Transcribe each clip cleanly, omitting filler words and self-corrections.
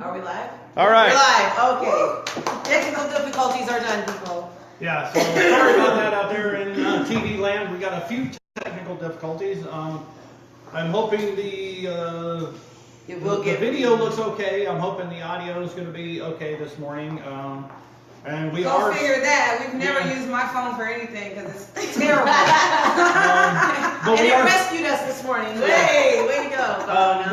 Are we live? All right. We're live. Okay. Technical difficulties are done, people. Yeah, so sorry about that out there in TV land. We got a few technical difficulties. I'm hoping the video looks okay. I'm hoping the audio is going to be okay this morning. And we Go figure that. We've never used my phone for anything because it's terrible. But and it rescued us this morning. Hey, way to go.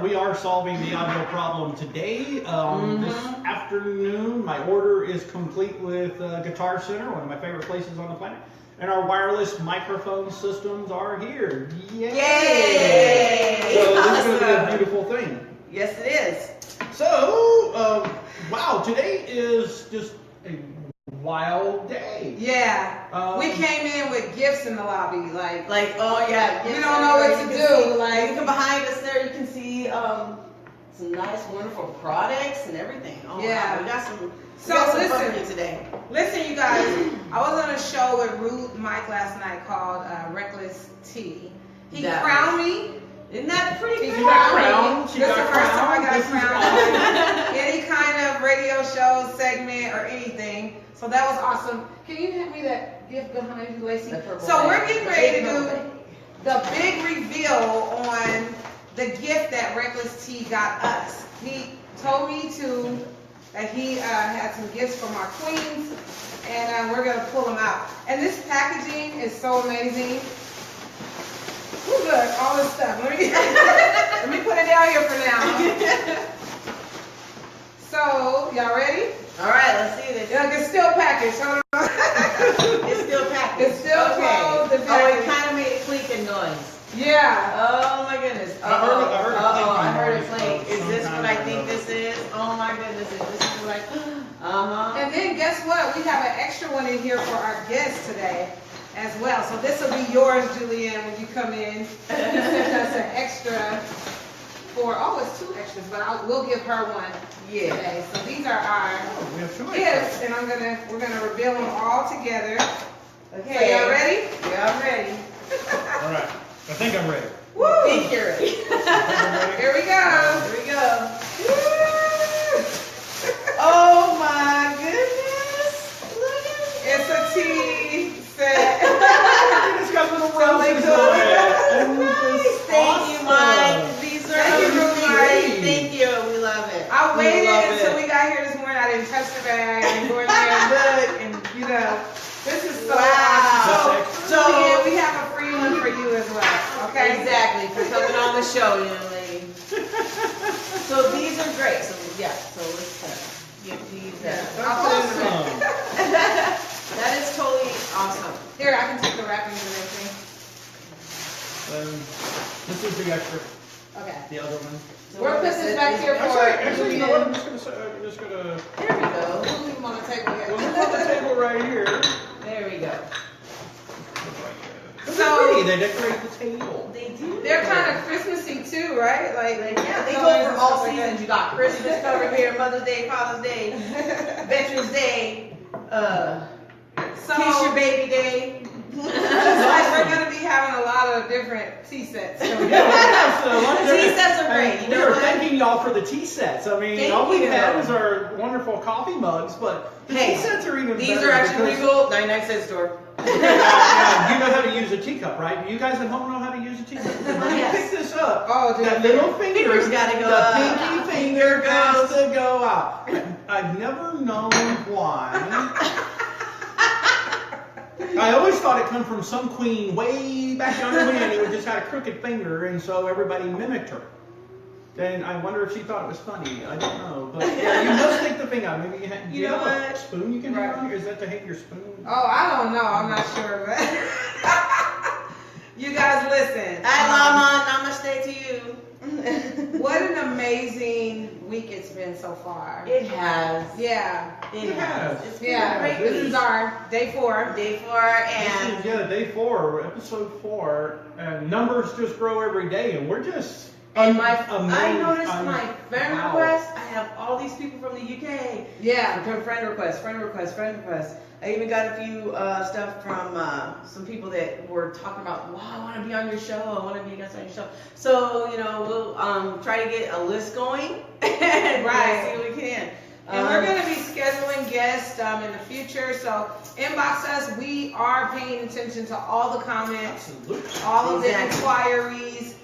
We are solving the audio problem today. This afternoon, my order is complete with Guitar Center, one of my favorite places on the planet. And our wireless microphone systems are here. Yay! Yay! So this is going to be a beautiful thing. Yes, it is. So, wow, today is just a wild day. Yeah. We came in with gifts in the lobby. Like oh yeah. We don't know what to do. Like, you can behind us there, you can see some nice, wonderful products and everything. Oh, yeah. Wow. We got some. So listen, today. Listen, you guys. I was on a show with Rude Mike last night called Reckless T. He crowned me. Isn't that pretty He cool? crowned me. This is the first time I got crowned on any kind of radio show, segment, or anything. So that was awesome. Can you hand me that gift behind you, Lacey? So we're getting ready to do the big reveal on the gift that Reckless T got us. He told me that he had some gifts from our queens, and we're gonna pull them out. And this packaging is so amazing. Ooh, look, all this stuff. Let me put it down here for now. So, y'all ready? All right, let's see this. Look, it's still packaged. Hold on. It's still packaged. It's still closed. Oh, it kind of made a clinking noise. Yeah. Oh my goodness. I heard it clink. Is this what I think this is? Oh my goodness. Is this what I And then guess what? We have an extra one in here for our guests today as well. So this will be yours, Julianne, when you come in. You sent us an extra for, it's 2 extras, but we'll give her one today. So these are our We have 2 gifts, and we're gonna reveal them all together. Okay, so y'all ready? Yeah, I'm ready. All right. I think I'm ready. Woo! I think you're ready. Here we go. Here we go. Oh my goodness. Look at It's a tea set. It's got little roses on it. Thank you, Mike. These are amazing. Thank you. We love it. I waited until we got here this morning. I didn't touch the bag. I didn't go in there and look. And, this is so awesome. So yeah, we have a free one for you as well. Okay? Exactly. For coming on the show, young lady. So these are great. So let's give these. I'll put it in the bag. That is totally awesome. Here, I can take the wrappings and everything. This is the extra. Okay. The other one. We're putting this back here for Actually, you know what? I'm just gonna. There we go. We'll leave them on the table here. We'll put the table right here. There we go. So they decorate the table. They do. They're kind of Christmassy too, right? Yeah, they go for all seasons. You got Christmas covered here, Mother's Day, Father's Day, Veterans Day, Kiss Your Baby Day. Looks like we're gonna be having a lot of different tea sets. The tea sets are great. We are thanking y'all for the tea sets. I mean, all we have is our wonderful coffee mugs, but the tea sets are even better. These are actually legal, 99-cent store. You know how to use a teacup, right? You guys at home know how to use a teacup. When you pick this up, that little finger's gotta go up. The pinky finger has to go out. I've never known why. I always thought it come from some queen way back yonder when who just had a crooked finger, and so everybody mimicked her. And I wonder if she thought it was funny. I don't know, but yeah, you must take the thing out. Maybe you have a spoon you can have on here. Is that to hang your spoon? Oh, I don't know. I'm not sure, but you guys listen. Hi, Mama. Namaste to you. What an amazing week it's been so far. It has. Yeah. It has. It's been Yeah. a great This week. is our day 4. Day 4 and Day 4, episode 4, and numbers just grow every day, and we're just And I noticed my friend requests, I have all these people from the UK. Yeah. Friend requests. I even got a few stuff from some people that were talking about, wow, I want to be on your show. I want to be a guest on your show. So, we'll try to get a list going and see what we can. And we're going to be scheduling guests in the future. So inbox us. We are paying attention to all the comments, all of the inquiries.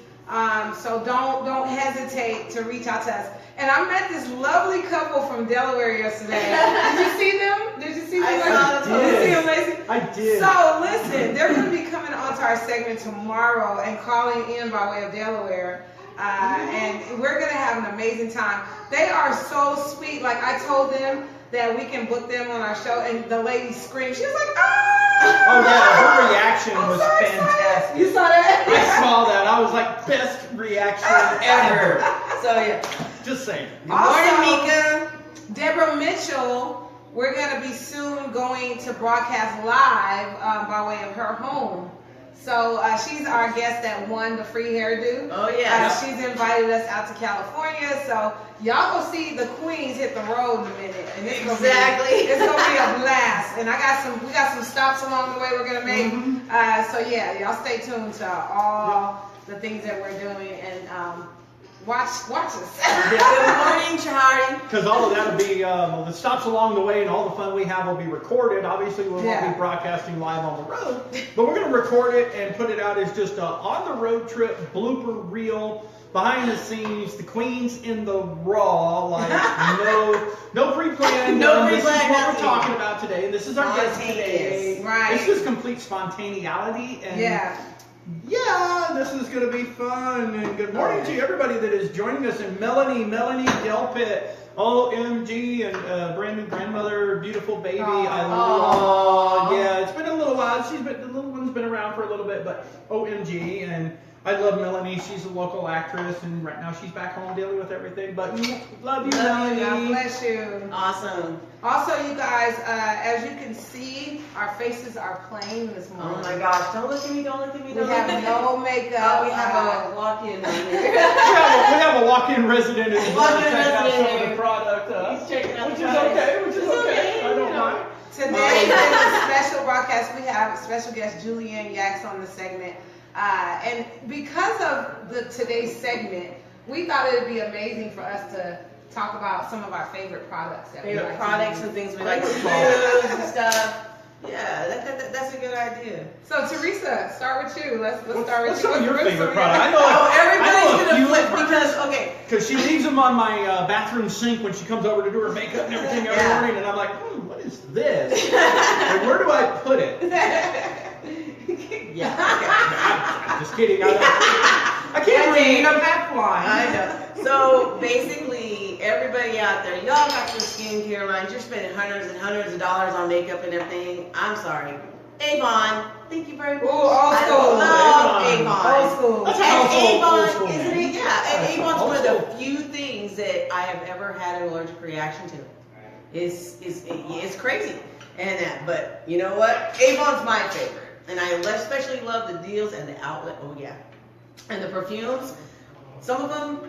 So don't hesitate to reach out to us. And I met this lovely couple from Delaware yesterday. Did you see them? Did you see them? I saw them. Did you see them, Lacey? I did. So listen, they're going to be coming onto our segment tomorrow and calling in by way of Delaware. And we're going to have an amazing time. They are so sweet. Like I told them that we can book them on our show, and the lady screamed. She was like, ah! Oh yeah, her reaction was fantastic. You saw that? I saw that. I was like, best reaction ever. So yeah. Just saying. Good morning, Mika. Deborah Mitchell, we're going to be soon going to broadcast live by way of her home. So she's our guest that won the free hairdo. Oh yeah. She's invited us out to California. So y'all go see the queens hit the road in a minute. And it's gonna be a blast. And we got some stops along the way we're gonna make. So yeah, y'all stay tuned to all the things that we're doing and watch us. Good morning, Chahari. Because all of that will be, the stops along the way and all the fun we have will be recorded. Obviously, we won't be broadcasting live on the road, but we're going to record it and put it out as just a on-the-road trip blooper reel, behind the scenes, the queens in the raw, like no pre-planned. This is what we're talking about today, and this is our guest today. Right. This is complete spontaneity, and yeah, this is going to be fun. And good morning to everybody that is joining us. And Melanie Delpit, OMG, and brand new grandmother, beautiful baby. Yeah, it's been a little while. The little one's been around for a little bit, but OMG. And I love Melanie. She's a local actress, and right now she's back home dealing with everything. But love you, Melanie. God bless you. Awesome. Also, you guys, as you can see, our faces are plain this morning. Oh my gosh! Don't look at me! We have no makeup. We have a walk-in. we have a walk-in resident who's Walk-in checking out some of resident. the product, He's checking out which the is product. okay. Which is okay. I don't mind. Today is a special broadcast. We have special guest Julianne Yax on the segment. And because of today's segment, we thought it would be amazing for us to talk about some of our favorite products. Favorite products and things we like to use and stuff. Yeah, that's a good idea. So Teresa, start with you. Let's start with What's you. some of your favorite products? I Everybody's know gonna flip because she leaves them on my bathroom sink when she comes over to do her makeup and everything every morning, and I'm like, what is this? And where do I put it? I'm just kidding. I can't read. I'm half blind. I know. So basically, everybody out there, y'all got your skincare lines. You're spending hundreds and hundreds of dollars on makeup and everything. I'm sorry. Avon. Thank you very much. Ooh, old school. I love Avon. Old school. That's And old school, Avon, isn't man. it? Yeah. And Avon's Old one of school. the few things that I have ever had an allergic reaction to. It's crazy. But you know what? Avon's my favorite. And I especially love the deals and the outlet. Oh yeah. And the perfumes. Some of them,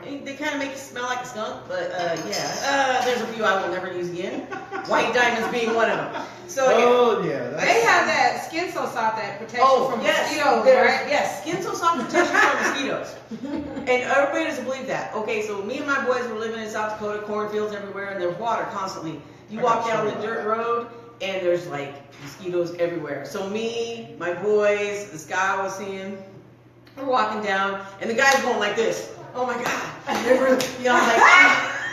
they kind of make you smell like a skunk, but there's a few I will never use again. White Diamonds being one of them. So they have that Skin So Soft that protects you from mosquitoes, right? Yes, Skin So Soft protects you from mosquitoes. And everybody doesn't believe that. Okay, so me and my boys were living in South Dakota, cornfields everywhere, and there's water constantly. You walk down the dirt road, and there's like mosquitoes everywhere. So me, my boys, this guy I was seeing, we're walking down, and the guy's going like this. Oh my God.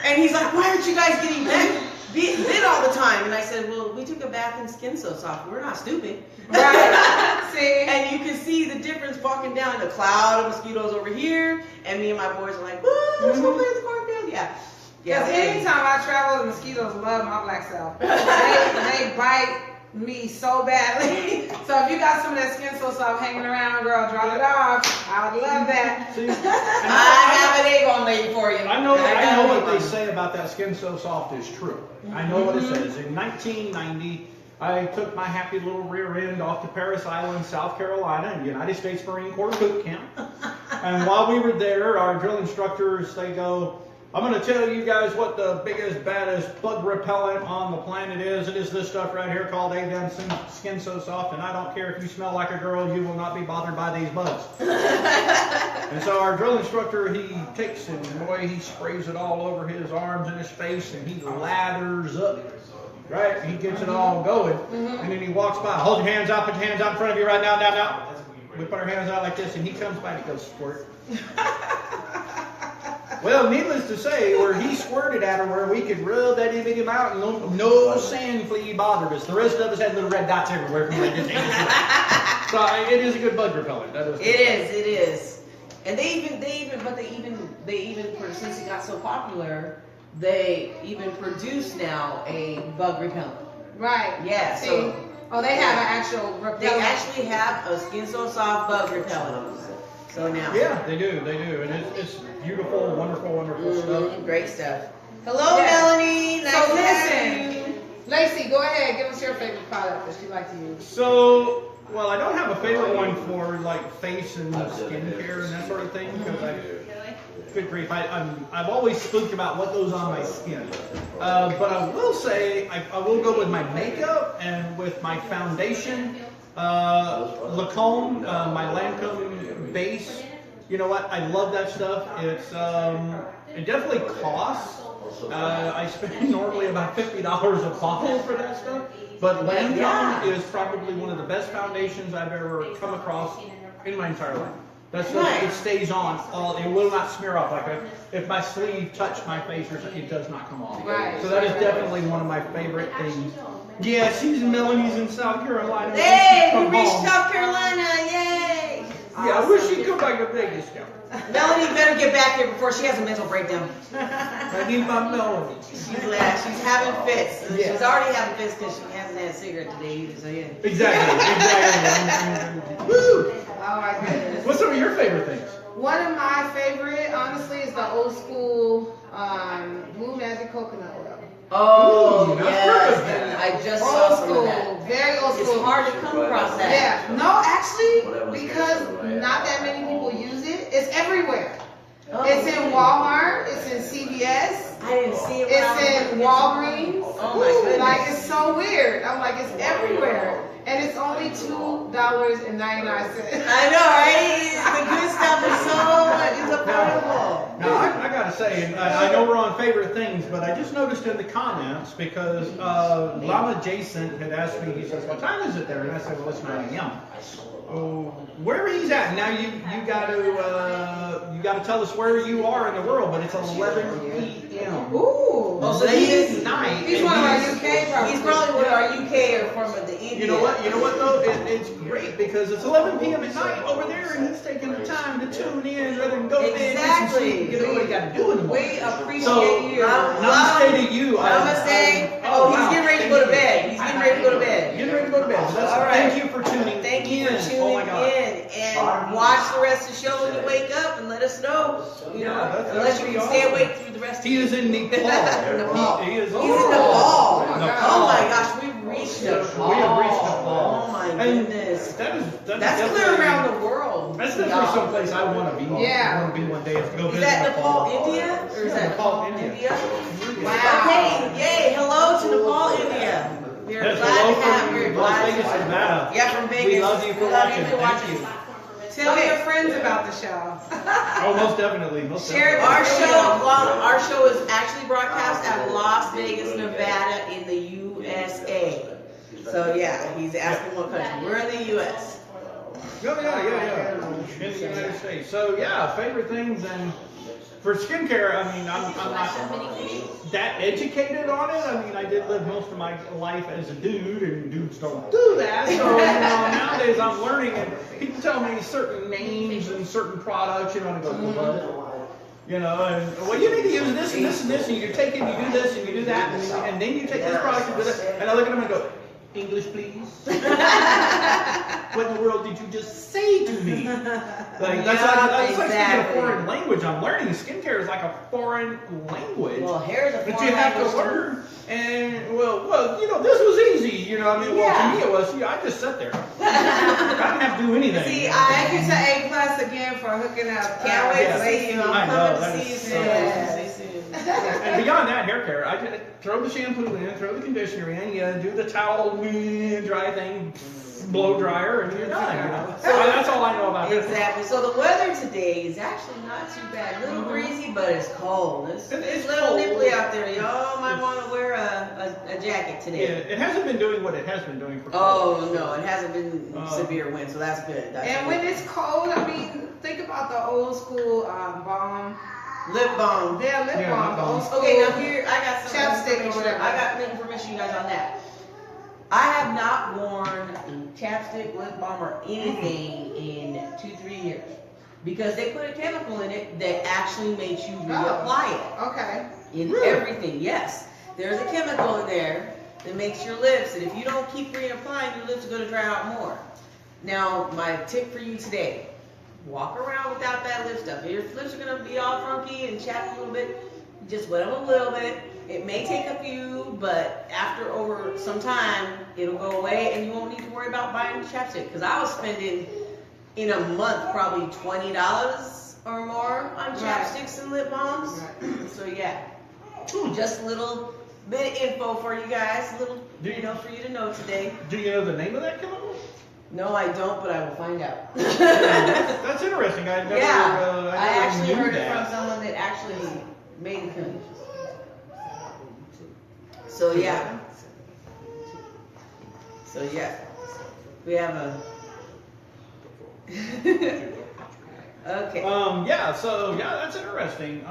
And he's like, why aren't you guys getting bit all the time? And I said, well, we took a bath in Skin So Soft. We're not stupid. Right. See? And you can see the difference walking down the cloud of mosquitoes over here, and me and my boys are like, woo, let's go play in the cornfield. Yeah. Because anytime I travel, the mosquitoes love my black self. They bite me so badly. So if you got some of that Skin So Soft hanging around, girl, drop it off. I would love that. I have an Avon lady for you. I know what they say about that Skin So Soft is true. I know what it says. In 1990, I took my happy little rear end off to Parris Island, South Carolina, in United States Marine Corps boot camp. And while we were there, our drill instructors, they go, I'm going to tell you guys what the biggest, baddest bug repellent on the planet is. It is this stuff right here called A-Done Skin So Soft, and I don't care if you smell like a girl, you will not be bothered by these bugs. And so our drill instructor, he takes and boy, he sprays it all over his arms and his face, and he lathers up. Right? He gets it all going, and then he walks by. Hold your hands out, put your hands out in front of you right now, now. We put our hands out like this, and he comes by and he goes, squirt. Well, needless to say, where he squirted at her, where we could rub that itty out, and no sand flea bothered us. The rest of us had little red dots everywhere from that. So it is a good bug repellent. That is. It is. And they even, since it got so popular, they even produce now a bug repellent. Right. Yeah. See? So, they have an actual repellent. They actually have a Skin So Soft bug repellent. So now. Yeah, they do, and it's beautiful, wonderful stuff. Great stuff. Hello, Melanie. Nice So to have you. listen, Lacey, go ahead. Give us your favorite product that you like to use. So, well, I don't have a favorite one for like face and skincare and that sort of thing because good grief, I've always spooked about what goes on my skin. But I will say I will go with my makeup and with my foundation. Lacombe, my Lancome base. You know what? I love that stuff. It definitely costs. I spend normally about $50 a bottle for that stuff. But Lancome is probably one of the best foundations I've ever come across in my entire life. That stuff, it stays on. It will not smear off. Like if my sleeve touched my face or something, it does not come off. Right. So that is definitely one of my favorite things. Yeah, Melanie's in South Carolina. Hey, we reached South Carolina, yay! Yeah, I wish she'd come back to Vegas now. Melanie better get back here before she has a mental breakdown. I need my Melanie. She's having fits. Yeah. She's already having fits because she hasn't had a cigarette today either, so yeah. Exactly. Woo! Oh my goodness. What's some of your favorite things? One of my favorite, honestly, is the old school Blue Magic Coconut Oil. Oh, Ooh, yes. I just saw some of that. Very old school. It's hard to come across that. Yeah. No, actually, because not that many people use it, it's everywhere. Oh, it's in Walmart, it's in CVS, I didn't see it. it's in Walgreens. Oh my goodness. Like, it's so weird. I'm like, it's everywhere. And it's only $2.99. I know, right? The good stuff is so affordable. Now, I gotta say, and I know we're on favorite things, but I just noticed in the comments because Llama Jason had asked me, he says, what time is it there? And I said, well, it's 9 a.m. Oh, where he's at now? You got to tell us where you are in the world, but it's 11 p.m. Ooh. Oh, so he's night. He's one of our UK probably. He's probably one of our UK or from the India. You know what though? It's great because it's 11 p.m. at night over there, and he's taking the time to tune in rather than go to bed. Exactly. You know what he got to do in the morning. We appreciate So, you. Namaste to you. Namaste. Oh, he's getting ready to go to bed. He's getting ready to go to bed. Getting ready to go to bed. So All right. Thank you for tuning in. Thank you for tuning in. And watch the rest of the show when you wake up and let us know. You know, unless you can stay awake through the rest of the He is in Nepal. Nepal. He is He's in Nepal. Oh my gosh, we've reached Nepal. We have reached Nepal. Oh my And goodness. That's clear around the world. That's definitely someplace I want to be. Yeah. I want to be one day. Is to go Is visit that Nepal. Nepal, India? Or is that Nepal, India? Wow. Okay, yay, hello to Nepal, India. We're Yes, glad hello to have from you. Las Vegas, Nevada. Yeah, from Vegas. We love you for watching. Thank you. Tell your friends about the show. Oh, most definitely. Most Share definitely. Our show is actually broadcast out of Las Vegas, Nevada in the USA. So yeah, he's asking what country. We're in the US. Yeah. In the United States. So yeah, favorite things and for skincare, I mean, I'm not that educated on it. I mean, I did live most of my life as a dude, and dudes don't do that. So nowadays I'm learning, and people tell me certain names and certain products, and I go, what? You know, and well, you need to use this and this and this, and you take it, and you do this, and you do that, and then you take this product and do that. And I look at them and go, English, please. What in the world did you just say to me? Like that's like speaking a foreign language. I'm learning. Skincare is like a foreign language. Well, hair is a foreign that you have language to learn. And well, you know, this was easy. You know, I mean, well, to me it was. I just sat there. I didn't have to do anything. See, thank you to A+ again for hooking up. Can't wait to see you. I I'm know, coming to see you soon. Yes. And beyond that, hair care, I just throw the shampoo in, throw the conditioner in, do the towel dry thing, blow dryer, and you're done. You know? So that's all I know about it. Exactly. So the weather today is actually not too bad. A little breezy, but it's cold. It's a little nipply out there. Y'all might want to wear a jacket today. Yeah, it hasn't been doing what it has been doing for cold. Oh, no, it hasn't been severe wind, so that's good. And when it's cold, I mean, think about the old school balm. Lip balm. Yeah, lip balm. The old school Okay, now here, I got some chapstick or information. whatever. I got information, you guys, on that. I have not worn chapstick, lip balm, or anything in 2-3 years. Because they put a chemical in it that actually makes you reapply it. Okay. In everything, yes. There's a chemical in there that makes your lips, and if you don't keep reapplying, your lips are going to dry out more. Now, my tip for you today, walk around without that lip stuff. Your lips are going to be all funky and chapped a little bit. Just wet them a little bit. It may take a few, but after over some time, it'll go away, and you won't need to worry about buying chapstick. Because I was spending, in a month, probably $20 or more on chapsticks and lip balms. So, yeah. Just a little bit of info for you guys, a little, for you to know today. Do you know the name of that chemical? No, I don't, but I will find out. That's interesting. I never, I actually knew heard that. it from someone that actually made the chemical. So yeah. We have a. Okay. That's interesting.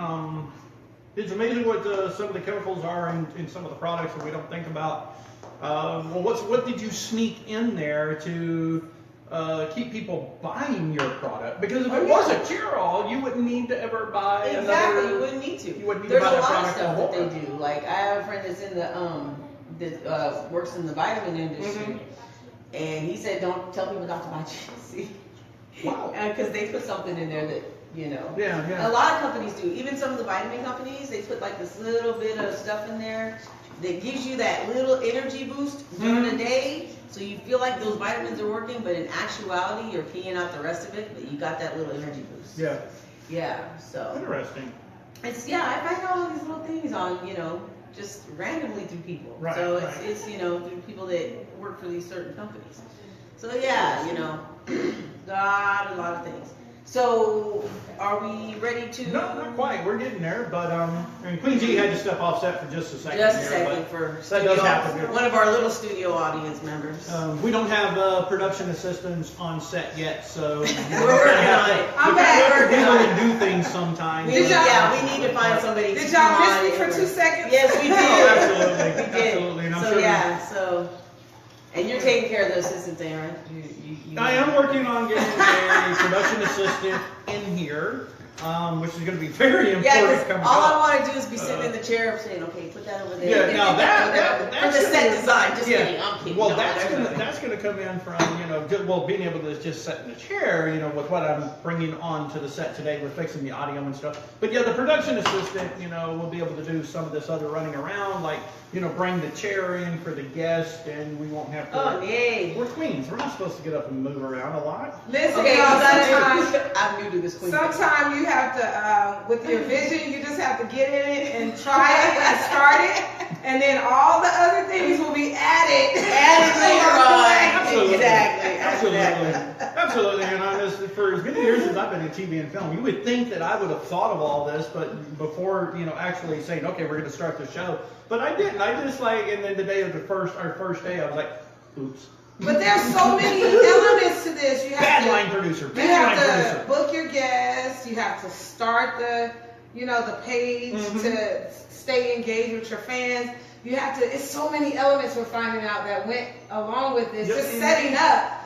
It's amazing what some of the chemicals are in some of the products that we don't think about. What did you sneak in there to keep people buying your product? Because if it was a cure-all, you wouldn't need to ever buy another. You wouldn't need to. You wouldn't need There's to buy a that lot of product stuff that anymore. they do. Like I have a friend that's in the that works in the vitamin industry, and he said, "Don't tell people not to buy GC." Wow. Because they put something in there that. Yeah. A lot of companies do. Even some of the vitamin companies, they put like this little bit of stuff in there that gives you that little energy boost during the day, so you feel like those vitamins are working, but in actuality, you're peeing out the rest of it, but you got that little energy boost. Yeah. Yeah, so. Interesting. I find all of these little things on, just randomly through people. Right, so right. it's through people that work for these certain companies. So yeah, a lot of things. So, are we ready to? No, not quite. We're getting there, but and Queen G had to step off set for just a second. Just a second for that does happen. One of our little studio audience members. We don't have production assistants on set yet, so we're working on it. I'm back. We really do things sometimes. We need to find somebody. Did y'all miss me for 2 seconds? Yes, we did. Absolutely. We did. Absolutely. And I'm so sure yeah, and you're taking care of the assistant thing, right? I am working on getting a production assistant in here, which is going to be very important. Yeah, coming all up. I want to do is be sitting in the chair saying, okay, put that over there. Yeah, now that's for the set design. Just kidding, I'm kidding. Well, that's gonna come in from being able to just sit in the chair, with what I'm bringing on to the set today. We're fixing the audio and stuff. But yeah, the production assistant, will be able to do some of this other running around, like bring the chair in for the guest, and we won't have to. Oh yay! We're queens. We're not supposed to get up and move around a lot. Listen, Okay, y'all, sometimes I'm new to this queen. sometimes you have to, with your vision, you just have to get in it and try it and start it, and then all the other things will be added later on. Absolutely. Exactly. Absolutely. And for as many years as I've been in TV and film, you would think that I would have thought of all this, but before actually saying, okay, we're going to start the show. But I didn't. I just and then the day of our first day, I was like, oops. But there's so many elements to this. You have Bad to, line producer. You have to book your guests. You have to start the page to stay engaged with your fans. You have to. It's so many elements we're finding out that went along with this. Just setting up.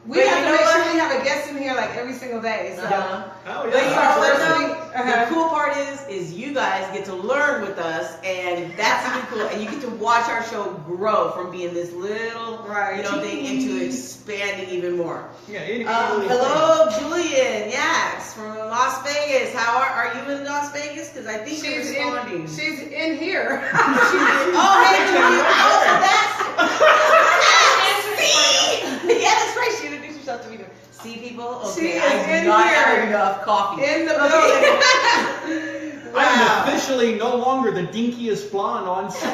We have to make sure we have a guest in here like every single day. So. Oh, But yeah. the cool part is you you guys get to learn with us, and that's really cool. And you get to watch our show grow from being this little, thing into expanding even more. Yeah. Hello, Julianne Yax from Las Vegas. How are you in Las Vegas? Because I think she's responding. She's in here. Oh, hey, Julianne. Oh, that's. Yeah, that's right. She introduced herself to me. See, people? Okay, she is I do not have enough coffee. In the building. I'm officially no longer the dinkiest blonde on set.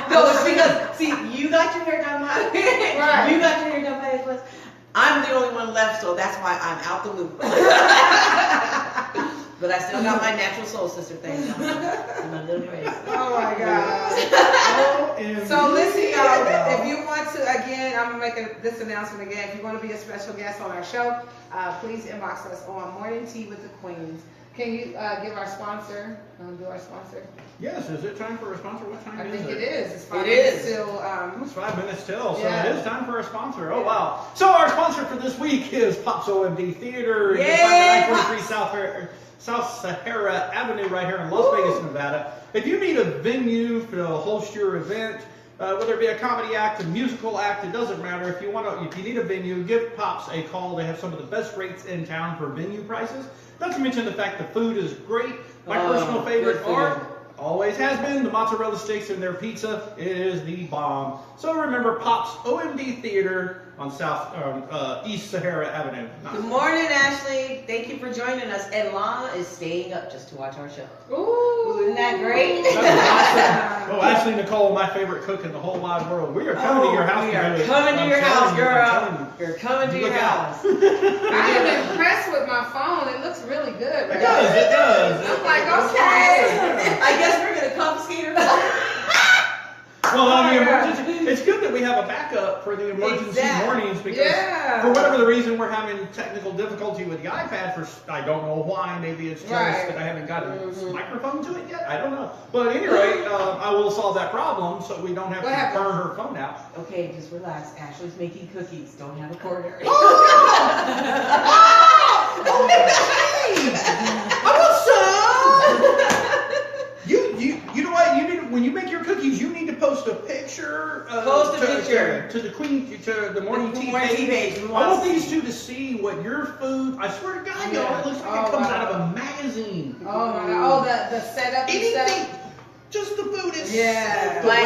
No, it's because, see, you got your hair done by Right. You got your hair done by Nicholas. I'm the only one left, so that's why I'm out the loop. But I still got my natural soul sister thing going. I'm a little crazy. Oh my God. So listen, y'all, if you want to, again, I'm going to make this announcement again. If you want to be a special guest on our show, please inbox us on Morning Tea with the Queens. Can you give our sponsor, do our sponsor? Yes, is it time for a sponsor? What time is it? I think it is. It's 5 It minutes is. till. It's 5 minutes till, so Yeah. it is time for a sponsor. Oh, wow. So our sponsor for this week is Pops OMD Theater. You Yay, can find it at 943 South Sahara Avenue right here in Las Vegas, Nevada. If you need a venue to host your event, whether it be a comedy act, a musical act, it doesn't matter. If you need a venue, give Pops a call. They have some of the best rates in town for venue prices. Not to mention the fact the food is great. My personal favorite always has been the mozzarella sticks, and their pizza is the bomb. So remember, Pops OMD Theater on East Sahara Avenue. Good morning, Ashley. Thank you for joining us. And Lana is staying up just to watch our show. Ooh. Isn't that great? Oh, Ashley Nicole, my favorite cook in the whole wide world. We are coming to your house. We are coming to your house, girl. You're coming to your house. I am impressed with my phone. It looks really good. It does, it does. I'm like, okay. I guess we're going to confiscate her. Well, on the emergency, it's good that we have a backup for the emergency mornings because for whatever the reason we're having technical difficulty with the iPad I don't know why. Maybe it's just that I haven't got a microphone to it yet. I don't know. But at any rate, I will solve that problem so we don't have to burn her phone out. Okay, just relax. Ashley's making cookies. Don't have a coronary. Oh, You know what? When you make your cookies, you need to post a picture. To the morning tea page. I want these two to see what your food. I swear to God, y'all, it looks like it comes out of a magazine. Oh my God! Oh, the setup and stuff. Just the food is. Yeah. My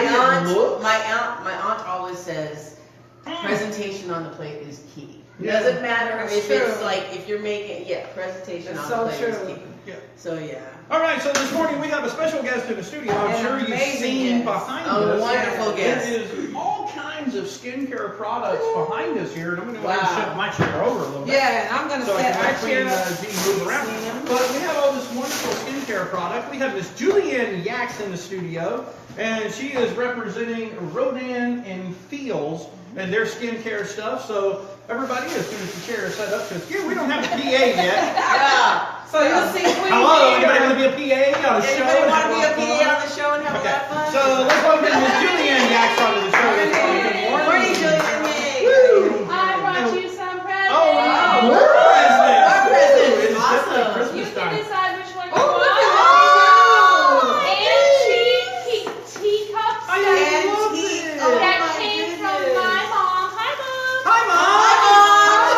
aunt always says, presentation on the plate is key. It doesn't matter if it's like if you're making presentation on the plate is key. Yeah. So yeah. All right, so this morning we have a special guest in the studio. I'm sure you've seen behind us. A wonderful guest. There is all kinds of skincare products behind us here, and I'm going to go ahead and shift my chair over a little bit. Yeah, and I'm going to set our chair up. Move around. But we have all this wonderful skincare product. We have Miss Julianne Yax in the studio, and she is representing Rodan and Feels and their skincare stuff. So everybody, as soon as the chair is set up, because here we don't have a PA yet. Yeah. So you'll see Queen. Hello, anybody want to be a PA on the show? Anybody want to be a PA on the show and have a lot of fun? So let's welcome Miss Julianne Yax onto the show this morning. Good morning, Julianne. I brought you some presents. Oh, more presents. More presents. It's Awesome. definitely Christmas You can time. decide which one you Oh, want. wow. Teacup set Antique. Oh, that my came from goodness. my mom. Hi, Mom. Hi, Mom.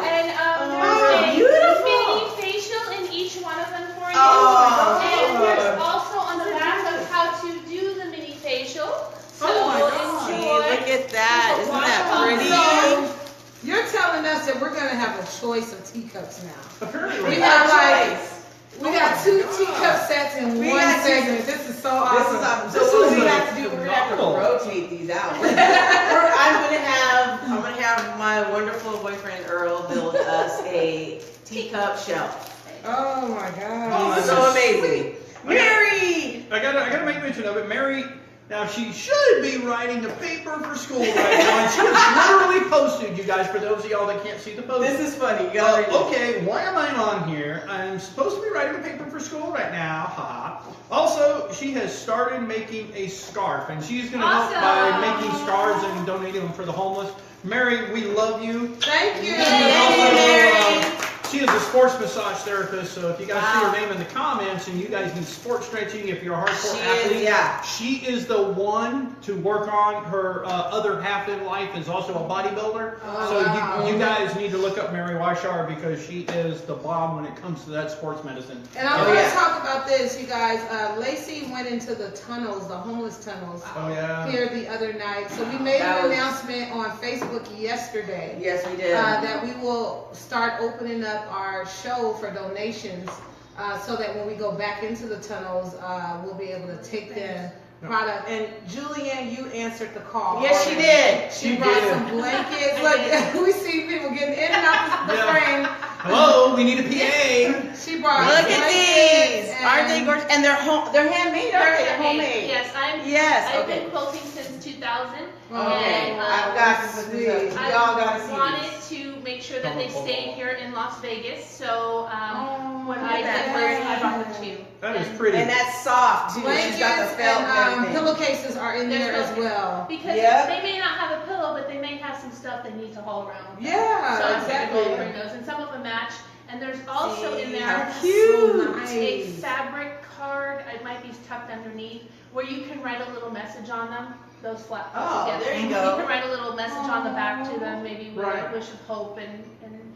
And there's a beautiful. mini facial in each one of them for you. Oh. And there's also on the back of how to do the mini facial. So See, enjoy. look at that. Isn't that pretty? So, you're telling us that we're going to have a choice of teacups now. Apparently. We got we got 2 teacup sets in We one got segment. This is so awesome. This is awesome. So This what is we have to do, we're gonna have to phenomenal. rotate these out. I'm gonna have my wonderful boyfriend Earl build us a teacup shelf. Oh my Oh, God. this So is amazing. Mary! I gotta make mention of it. Mary, now she should be writing a paper for school right now, and she has literally posted, you guys, for those of y'all that can't see the post. This is funny. You gotta read this. Okay, why am I on here? I'm supposed to be writing a paper for school right now. Haha. Also, she has started making a scarf, and she's going to help by making scarves and donating them for the homeless. Mary, we love you. Thank you. She is also, She is a sports massage therapist, so if you guys see her name in the comments and you guys need sports stretching, if you're a hardcore athlete, she is the one to work on. Her other half in life is also a bodybuilder. So you guys need to look up Mary Weishauer because she is the bomb when it comes to that sports medicine. And I want to talk about this, you guys. Lacey went into the tunnels, the homeless tunnels, here the other night. So we made an announcement on Facebook yesterday. Yes, we did. That we will start opening up our show for donations, so that when we go back into the tunnels, we'll be able to take them product. And Julianne, you answered the call. Yes, she did. She brought some blankets. Look, we see people getting in and out the frame. Hello, we need a PA. She brought Look at these. and Aren't they gorgeous? And they're handmade, aren't they? They're Homemade. Yes, I've been quilting since 2000. Okay, I've got to put this up. Y'all got to see I wanted to make sure that they stayed here in Las Vegas, so when I did hers, I brought them too. That is pretty. And that's soft too. blankets She's got the felt and and pillowcases are in there as well. Because they may not have a pillow, but they may have some stuff they need to haul around. Yeah, So I'm exactly. going to bring those, and some of them match. And there's also in there how cute. a fabric card. It might be tucked underneath where you can write a little message on them. Those flat. there you go. You can write a little message on the back to them, maybe with a wish of hope and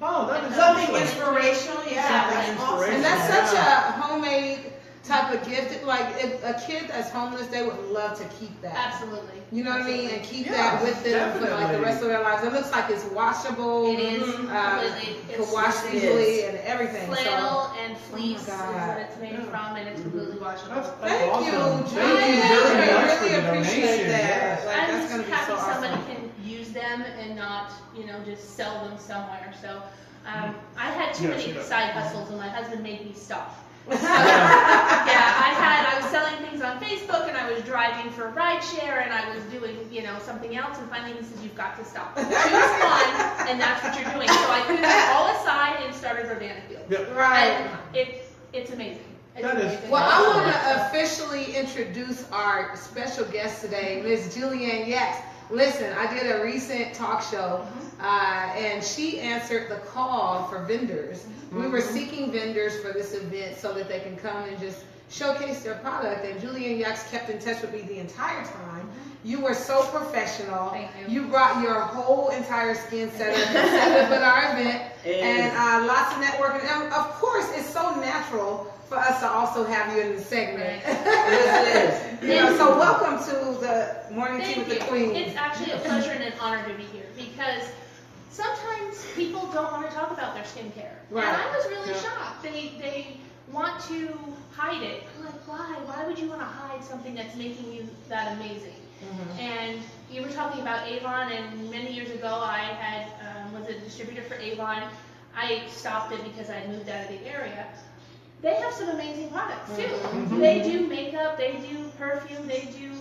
that is something inspirational. Yeah, that's awesome. And that's such a homemade type of gift. Like if a kid that's homeless, they would love to keep that. Absolutely. You know what I mean? And keep that with them for like the rest of their lives. It looks like it's washable. It is completely. Can wash easily and everything. Flannel and fleece is what it's made from, and it's completely washable. Thank you, awesome. Julianne. Thank you very much I for really the appreciate donation. that. Yes. Like, I'm that's just gonna be happy so somebody awesome. can use them and not, just sell them somewhere. So I had too many side hustles, and my husband made me stop. So, I was selling things on Facebook, and I was driving for rideshare, and I was doing, something else, and finally he says, you've got to stop. Choose one, and that's what you're doing. So I put it all aside and started Organic Field. Right. And it's amazing. That is Well, I want to officially introduce our special guest today, Ms. Julianne Yax. Listen, I did a recent talk show, and she answered the call for vendors. We were seeking vendors for this event so that they can come and just showcase their product, and Julianne Yax kept in touch with me the entire time. You were so professional. Thank you. You brought your whole entire skin setup at our event, and lots of networking. And of course, it's so natural for us to also have you in the segment. Yes, it is. So welcome to the Morning Tea with the Queen. It's actually a pleasure and an honor to be here because sometimes people don't want to talk about their skincare. Right. And I was really shocked. They want to hide it. I'm like, why? Why would you want to hide something that's making you that amazing? And you were talking about Avon, and many years ago I was a distributor for Avon. I stopped it because I moved out of the area. They have some amazing products too. They do makeup, they do perfume, they do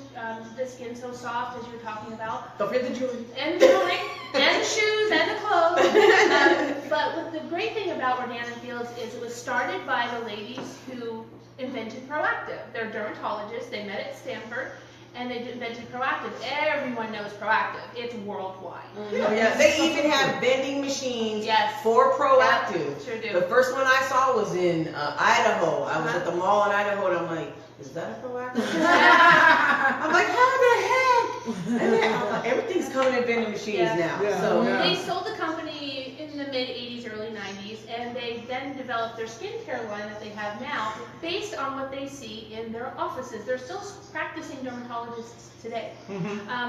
the skin so soft as you're talking about. Don't forget the jewelry. And the jewelry, and the shoes, and the clothes. But what the great thing about Organic Fields is it was started by the ladies who invented Proactive. They're dermatologists, they met at Stanford, and they invented Proactive. Everyone knows Proactive. It's worldwide. They even have vending machines Yes. for Proactive. Sure do. The first one I saw was in Idaho. I was at the mall in Idaho, and I'm like, is that a Proactive? I'm like, how the heck? And then I'm like, everything's coming in vending machines now. So They sold the company in the mid-'80s, early '90s, and they then developed their skincare line that they have now based on what they see in their offices. They're still practicing dermatologists today.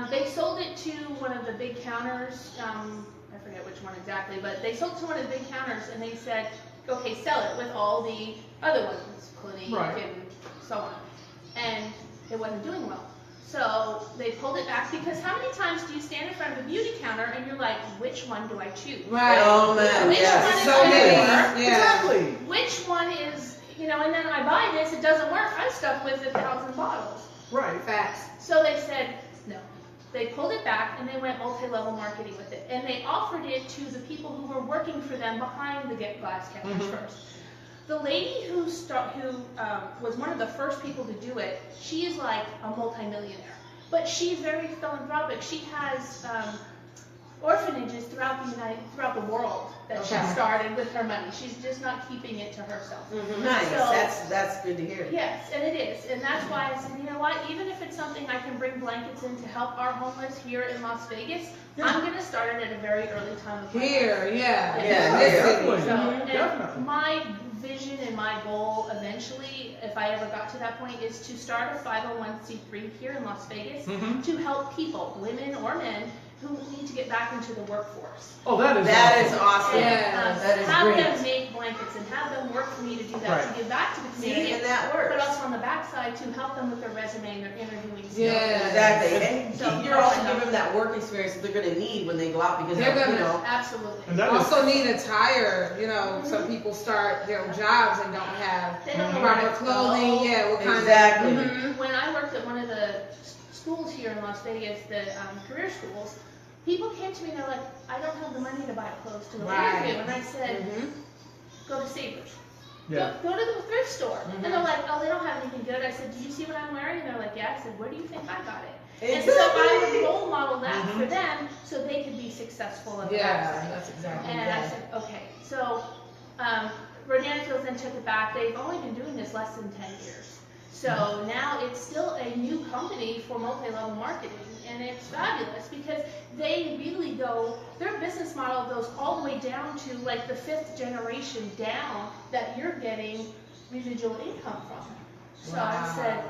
They sold it to one of the big counters. I forget which one exactly, but they sold it to one of the big counters, and they said, okay, sell it with all the other ones, Clinique and so on. And it wasn't doing well. So they pulled it back because how many times do you stand in front of a beauty counter and you're like, which one do I choose? Right. Oh man, Which yes. one is So going to many. work? Exactly. Which one is, and then I buy this, it doesn't work. I'm stuck with 1,000 bottles. Right. Facts. So they said, no. They pulled it back and they went multi-level marketing with it. And they offered it to the people who were working for them behind the glass counters first. The lady who was one of the first people to do it, she is like a multimillionaire. But she's very philanthropic. She has orphanages throughout the world that she started with her money. She's just not keeping it to herself. Nice. So, That's good to hear. Yes, and it is. And that's why I said, you know what, even if it's something I can bring blankets in to help our homeless here in Las Vegas, I'm going to start it at a very early time of my life. Definitely. So, and my vision and my goal eventually, if I ever got to that point, is to start a 501c3 here in Las Vegas to help people, women or men, who need to get back into the workforce. Oh, that is awesome. And, that is have great. them make blankets and have them work for me to do that, to give back to the community. And that works. But also on the backside to help them with their resume and their interviewing skills. Yeah. Exactly. And So, you're also giving them that work experience that they're going to need when they go out because They're gonna- Absolutely. And that is, Also need attire, you know, some people start their jobs and don't have They don't know proper where to clothing, go. what kind Exactly. of. When I worked at one of the schools here in Las Vegas, the career schools, people came to me and they're like, I don't have the money to buy clothes to go interview. And I said, go to Savers. yeah. Go to the thrift store. And they're like, oh, they don't have anything good. I said, do you see what I'm wearing? And they're like, yeah. I said, where do you think I got it? And so I would role model that for them so they could be successful at the website. That's exactly And I said, okay. So Rodan Fields then took it back. They've only been doing this less than 10 years. So now it's still a new company for multi-level marketing, and it's fabulous because they really go, their business model goes all the way down to like the 5th generation down that you're getting residual income from. So I said,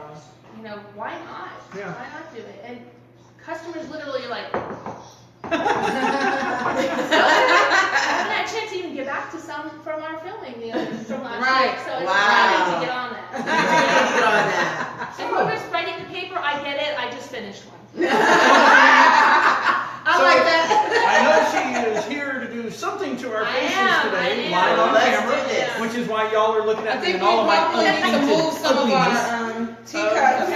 you know, why not? Yeah. Why not do it? And customers literally are like, I haven't had a chance to even get back to some from our filming from last week, so it's time to get on that. Get on that. And whoever's writing the paper, I get it, I just finished one. I like that. I know she is here to do something to our faces today, I am. live on Let's camera, do this. which is why y'all are looking I at me think and we all of my probably need to move some of our ugliness. teacups.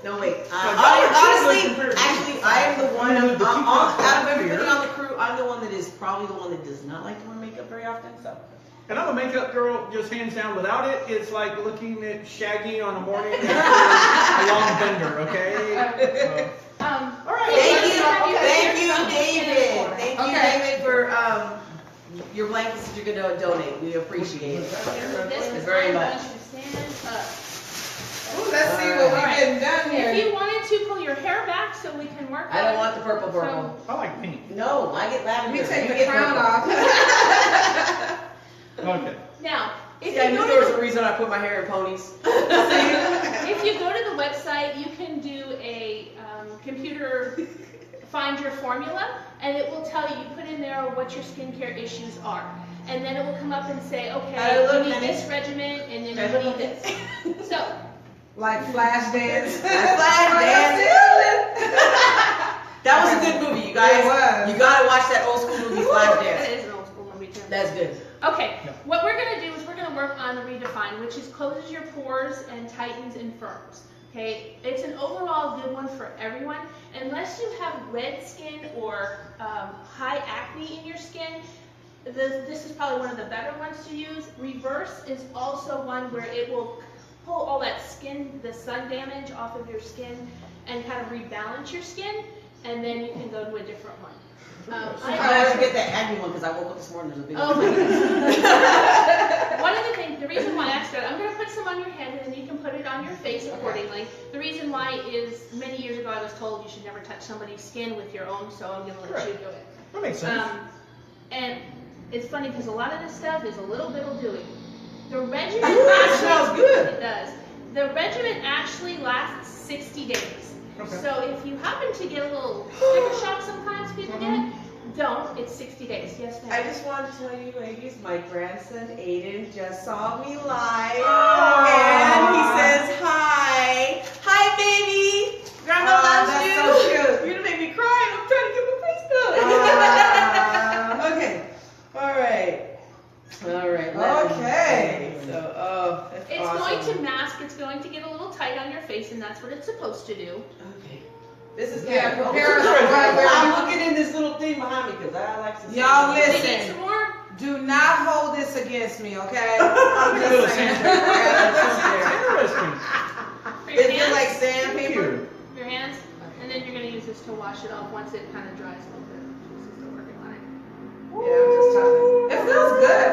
No, wait. Honestly, Honestly, actually, I am the one, out of everybody on the crew, I'm the one that is probably the one that does not like to wear makeup very often, so. And I'm a makeup girl, just hands down. Without it, it's like looking at Shaggy on a morning after a long bender, okay? All right. Thank you, David. Thank you, David, for your blankets that you're going to donate. We appreciate it very much. Ooh, let's see what we're getting done here. If you wanted to pull your hair back so we can work on I don't it. want the purple. I like pink. No, I get lavender. Let me take You the get crown purple. off. Okay. Now, if Yeah, I you knew go there was to a reason I put my hair in ponies. if you go to the website, you can do a computer find your formula, and it will tell you put in there what your skincare issues are. And then it will come up and say, okay, you need this regimen, and then you need this. So, Like flash dance. That was a good movie, you guys. It was. You gotta watch that old school movie, Flash that Dance. is an old school movie too. That's good. Okay, what we're gonna do is we're gonna work on the redefine, which is closes your pores and tightens and firms. Okay, it's an overall good one for everyone. Unless you have red skin or high acne in your skin, this is probably one of the better ones to use. Reverse is also one where it will pull all that skin, the sun damage off of your skin and kind of rebalance your skin, and then you can go to a different one. I have to get that acne one because I woke up this morning, there's a big Oh my one. goodness. One of the things, the reason why I started, I'm going to put some on your head and then you can put it on your face accordingly. The reason why is many years ago I was told you should never touch somebody's skin with your own, so I'm going to let you do it. That makes sense. And it's funny because a lot of this stuff is a little bit of doing. The regimen That smells good. It does. The regimen actually lasts 60 days. Okay. So if you happen to get a little sticker shock sometimes people get, don't. It's 60 days. Yes, ma'am. I just want to tell you ladies, my grandson Aiden just saw me live. Aww. And he says, hi. Hi, baby. Grandma loves that's you. so cute. You're going to make me cry and I'm trying to get my face done. Okay. All right. Okay. So, that's It's awesome. going to mask, it's going to get a little tight on your face, and that's what it's supposed to do. Okay. This is Yeah, good. prepare us for what I'm looking in this little thing behind me because I like to see Y'all it. You need listen. some more? Do not hold this against me, okay? I'm Little just saying. Interesting. For your Is it hands? like sandpaper? Here. Your hands? And then you're going to use this to wash wash it off once it kind of dries a little bit. She's still working on it. Yeah, I'm just telling. It feels good.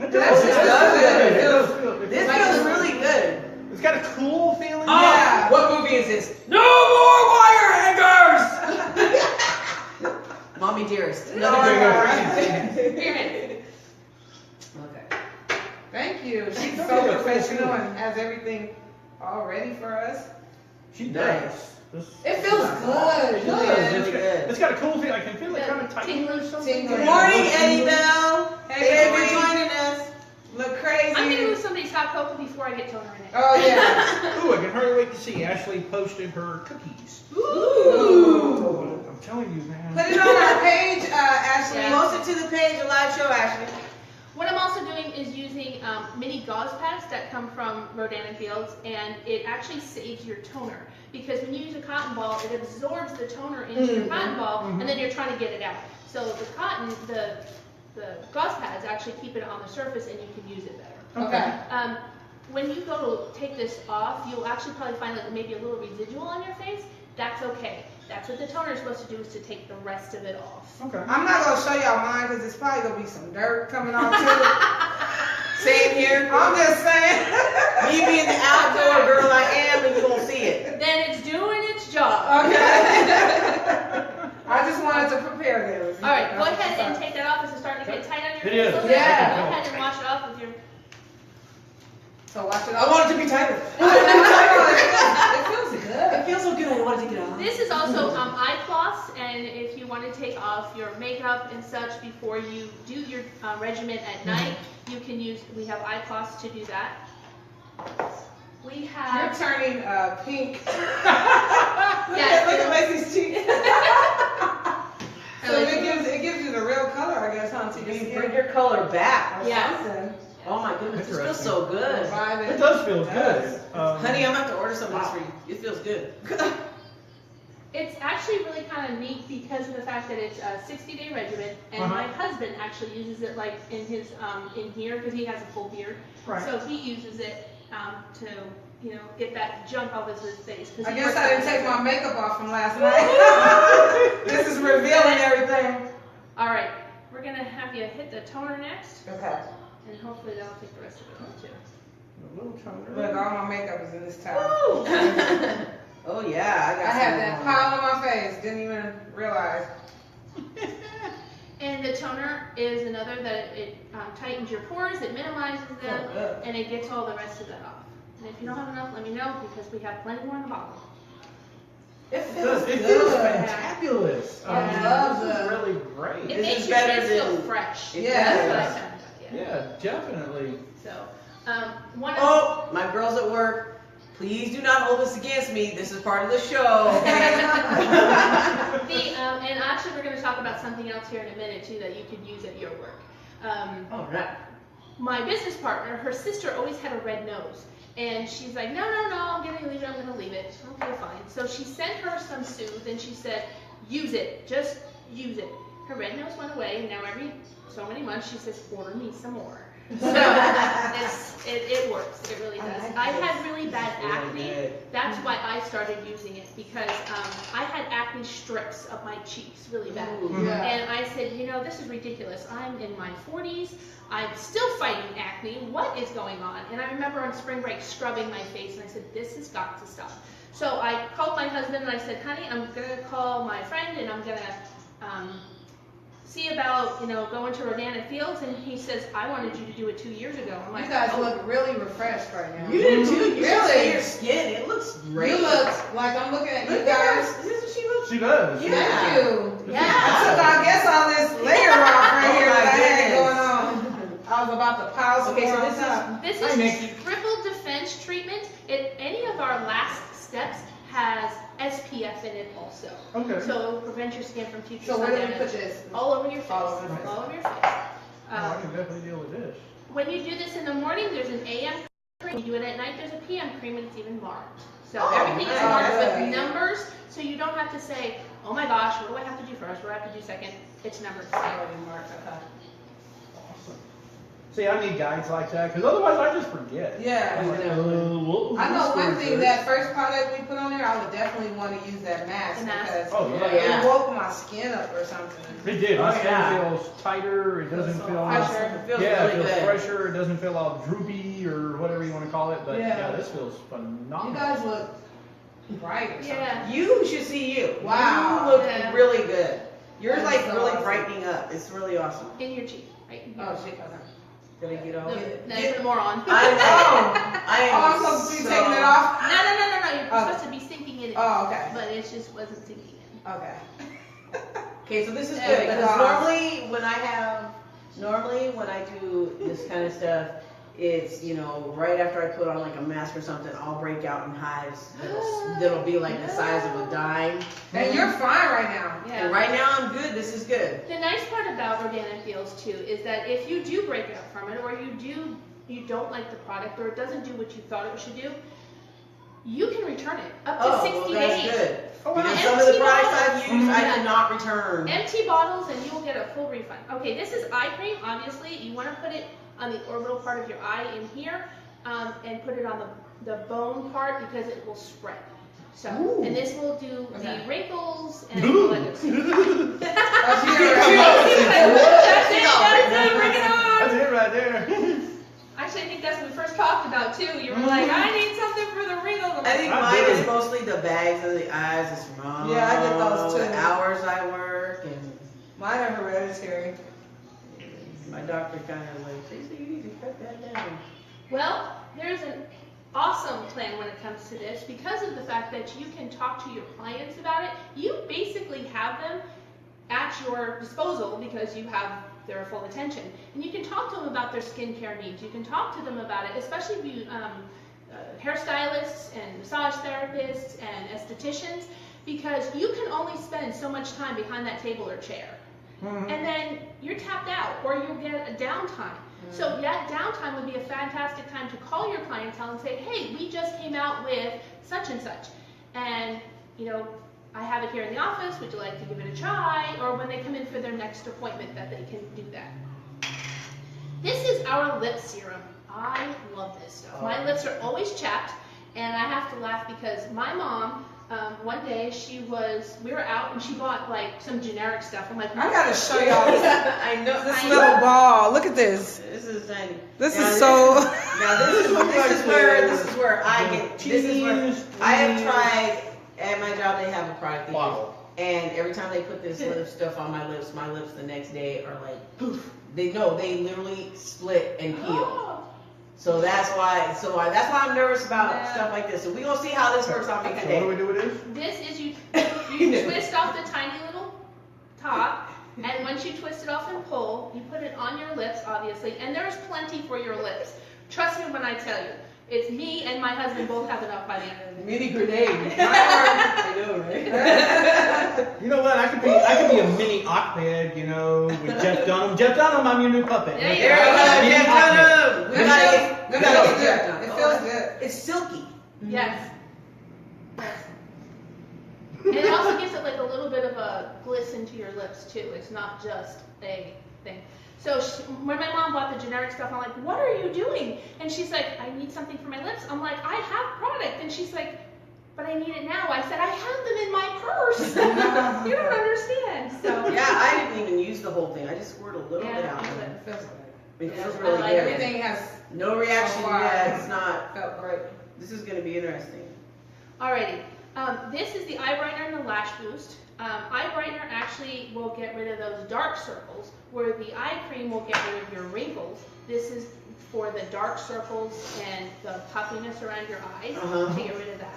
It does. does. It does. It does. This feels really good. It's got a cool feeling. Yeah. What movie is this? No more wire hangers! Mommy dearest. Another good Here, man. Okay. Thank you. She's so professional and has everything all ready for us. She Nice. does. It feels good. It Julianne. does. Really good. It's got a cool feeling. I can feel it kind of tightening or something. Tingling. Good morning, Eddie Bell. Hey, Thank you for baby. joining us. Look crazy. I'm gonna move somebody's hot cocoa before I get toner in it. Oh yeah. Ooh, I can hardly wait to see. Ashley posted her cookies. Ooh. I'm telling you, man. Put it on our page, Ashley. Yeah. Post it to the page, a live show, Ashley. What I'm also doing is using mini gauze pads that come from Rodan & Fields, and it actually saves your toner. Because when you use a cotton ball, it absorbs the toner into your cotton ball, and then you're trying to get it out. So the cotton, the gauze pads actually keep it on the surface, and you can use it better. Okay. When you go to take this off, you'll actually probably find like maybe a little residual on your face. That's okay. That's what the toner is supposed to do, is to take the rest of it off. Okay. I'm not gonna show y'all mine because it's probably gonna be some dirt coming off too. Same here. I'm just saying. Me being the outdoor girl I am, and you won't see it. Then it's doing its job. Okay. I just wanted to prepare them. All right, go ahead and take that off. Is it starting to get tight on your It face? is. a little bit? Yeah. Go ahead and wash it off with your. So watch it I out. want it to be tighter. It feels good. It feels so good, I want to take it off. This is also eye cloths, and if you want to take off your makeup and such before you do your regimen at night, you can use. We have eye cloths to do that. We You're have. turning pink. Yes. Look at Lacey's cheek. So like it gives you the real color, I guess, huh? To your You skin. bring your color back. Or Yes. something. Oh my goodness, this feels Interesting. so good. Revive It does feel It good. does. Honey, I'm about to order some of this for you. It feels good. It's actually really kind of neat because of the fact that it's a 60-day regimen, and my husband actually uses it like in his in here because he has a full beard. Right. So he uses it to get that junk off his face. 'cause I he guess works I didn't out take there. my makeup off from last night. This is revealing everything. All right, we're gonna have you hit the toner next, Okay. and hopefully that'll take the rest of it off too. A little toner. Look, all my makeup is in this towel. Oh yeah, I I got had some that on. pile on my face, didn't even realize. And the toner is another that it tightens your pores, it minimizes them, Oh, good. and it gets all the rest of that off. And if you don't have enough, let me know because we have plenty more in the bottle. It It feels does. It feels good. fantabulous. I love this is the- really great. It This makes is your better face feel than- fresh. Yeah. That's what I found out. Yeah. Yeah, definitely. So, one of Oh, my girls at work, please do not hold this against me. This is part of the show. and actually we're going to talk about something else here in a minute too that you could use at your work. All right. My business partner, her sister always had a red nose. And she's like, no, I'm going to leave it, I'm going to leave it. Okay, fine. So she sent her some Soothe and she said, use it, just use it. Her red nose went away, and now every so many months she says, order me some more. So it works, it really does. I had really bad acne. That's why I started using it, because I had acne strips up my cheeks really bad. Yeah. And I said, this is ridiculous. I'm in my 40s. I'm still fighting acne. What is going on? And I remember on spring break scrubbing my face, and I said, this has got to stop. So I called my husband, and I said, honey, I'm going to call my friend, and I'm going to see about, going to Rodan & Fields. And he says, I wanted you to do it 2 years ago. I'm like, You guys "Oh." look really refreshed right now. You did too. You should Really? see your skin. It looks great. You look like I'm looking at you Look at her. guys. Is this what she looks? She does. Yeah. Thank you. Yeah. I took, I guess, all this layer rock right Oh here my that I had goodness. going on. I was about to pile some Okay, so more on this top. This Hi, is Nikki. triple defense treatment. Any of our last steps has SPF in it also. Okay. So it will prevent your skin from future So sun where do we damage. put this? All over your face. All over the face. All over your face. Oh, I can definitely deal with this. When you do this in the morning, there's an AM cream. When you do it at night, there's a PM cream, and it's even marked. So Oh, everything is nice. marked Good. with numbers, so you don't have to say, oh my gosh, what do I have to do first? What do I have to do second? It's numbers. Already marked, okay. Awesome. See, I need guides like that, because otherwise I just forget. Yeah. I'm like, what was I know this one for? thing, that first product we put on there, I would definitely want to use that mask The mask. because Oh, yeah. it woke my skin up or something. It did. My Oh, skin yeah. feels tighter. It doesn't feel Fresher. It feels yeah, really it feels good. fresher. It doesn't feel all droopy or whatever you want to call it. But Yeah. yeah, this feels phenomenal. You guys look bright or something. Yeah. You should see you. Wow. You look Yeah. really good. You're That is like so really awesome. brightening up. It's really awesome. In your cheek, right? in here. Oh shit, okay. Did I get all? No, now you put more on. I am. I am. Oh, I'm supposed to be so- taking it off? No. You're Oh. supposed to be sinking it in. Oh, okay. But it just wasn't sinking in. Okay. Okay, so this is Yeah, good but because God. normally when I do this kind of stuff, it's, you know, right after I put on like a mask or something, I'll break out in hives that'll be like the size of a dime. And you're fine right now. Yeah. And right now I'm good. This is good. The nice part about organic feels too is that if you do break out from it, or you don't like the product, or it doesn't do what you thought it should do, you can return it up to 60 well, that's days. good. Or when Because I some of the empty products bottles- I've used, I Yeah. cannot return. Empty bottles and you will get a full refund. Okay, this is eye cream. Obviously, you want to put it on the orbital part of your eye in here, and put it on the bone part because it will spread. So, Ooh. and this will do Okay. the wrinkles and Ooh. all that good stuff. Oh, That's it, bring it That's on. it right there. Actually, I think that's what we first talked about too. You were like, I need something for the wrinkles. I'm I think I'm mine good. is mostly the bags of the eyes. It's from Yeah, I get those too. the hours I work, and Mine are hereditary. my doctor kind of like, Tracy, you need to cut that down. Well, there's an awesome plan when it comes to this because of the fact that you can talk to your clients about it. You basically have them at your disposal because you have their full attention. And you can talk to them about their skincare needs. You can talk to them about it, especially if you, hairstylists and massage therapists and estheticians, because you can only spend so much time behind that table or chair. And then you're tapped out, or you'll get a downtime. So that downtime would be a fantastic time to call your clientele and say, hey, we just came out with such and such. And, you know, I have it here in the office, would you like to give it a try? Or when they come in for their next appointment, that they can do that. This is our lip serum. I love this stuff. My lips are always chapped, and I have to laugh because my mom, one day we were out and she bought like some generic stuff. I'm like, I gotta show y'all this, I know. this little ball. Look at this. This is tiny. This Now, is so. Now this is where I get. This is where I have tried at my job. They have a product they Wow. use, and every time they put this lip stuff on my lips the next day are like poof. They literally split and peel. oh. So that's why I'm nervous about Yeah. stuff like this. So we gonna see how this works on me So what do today. we do with this? This is you twist off the tiny little top, and once you twist it off and pull, you put it on your lips, obviously, and there's plenty for your lips. Trust me when I tell you. It's me and my husband both have enough by the end of the day. Mini grenade. I know, right? You know what? I could be a mini Ahmed, you know, with Jeff Dunham. Jeff Dunham, I'm your new puppet. There you There we go. Mini Jeff Ahmed. Dunham. We gotta get Jeff It Dunham. feels good. It's silky. Yes. Yes. And it also gives it like a little bit of a glisten to your lips too. It's not just a thing. So when my mom bought the generic stuff, I'm like, what are you doing? And she's like, I need something for my lips. I'm like, I have product. And she's like, but I need it now. I said, I have them in my purse. You don't understand. So Yeah, I didn't even use the whole thing. I just squirt a little bit out. use It it. feels good. It feels I really like good. Everything has No reaction. So far. Yeah, it's not. felt great. This is gonna be interesting. Alrighty, this is the eye brightener and the lash boost. Eye brightener actually will get rid of those dark circles, where the eye cream will get rid of your wrinkles. This is for the dark circles and the puffiness around your eyes, Uh-huh. to get rid of that.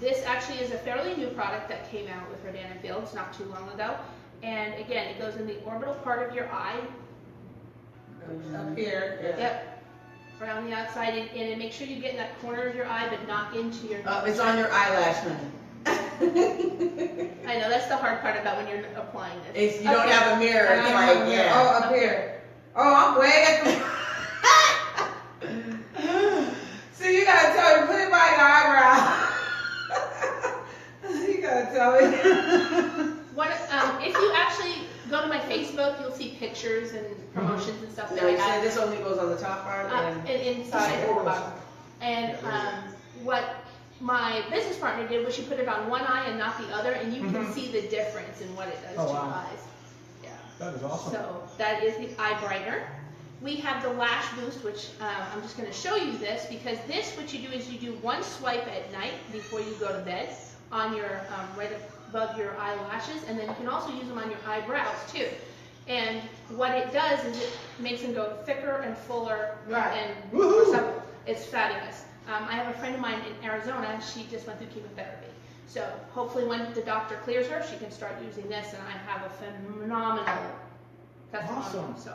This actually is a fairly new product that came out with Rodan & Fields not too long ago. And again, it goes in the orbital part of your eye. Up here. Yeah. Yep. Around the outside, and make sure you get in that corner of your eye, but not into your. It's on your eyelash, honey. I know, that's the hard part about when you're applying this. You don't have a mirror. It's like, yeah. Oh, up here. Oh, I'm way at the. See, you gotta tell me, put it by your eyebrow. You gotta tell me. If you actually go to my Facebook, you'll see pictures and promotions and stuff that No, I you said have. this so it goes on the top part and inside and the bottom. And what my business partner did was she put it on one eye and not the other, and you can see the difference in what it does to your eyes. Yeah. That is awesome. So that is the eye brightener. We have the lash boost, which I'm just going to show you this, because this, what you do is you do one swipe at night before you go to bed on your right above your eyelashes, and then you can also use them on your eyebrows too. And what it does is it makes them go thicker and fuller and more supple. It's fabulous. I have a friend of mine in Arizona, she just went through chemotherapy. So hopefully when the doctor clears her, she can start using this, and I have a phenomenal testimony. Awesome. So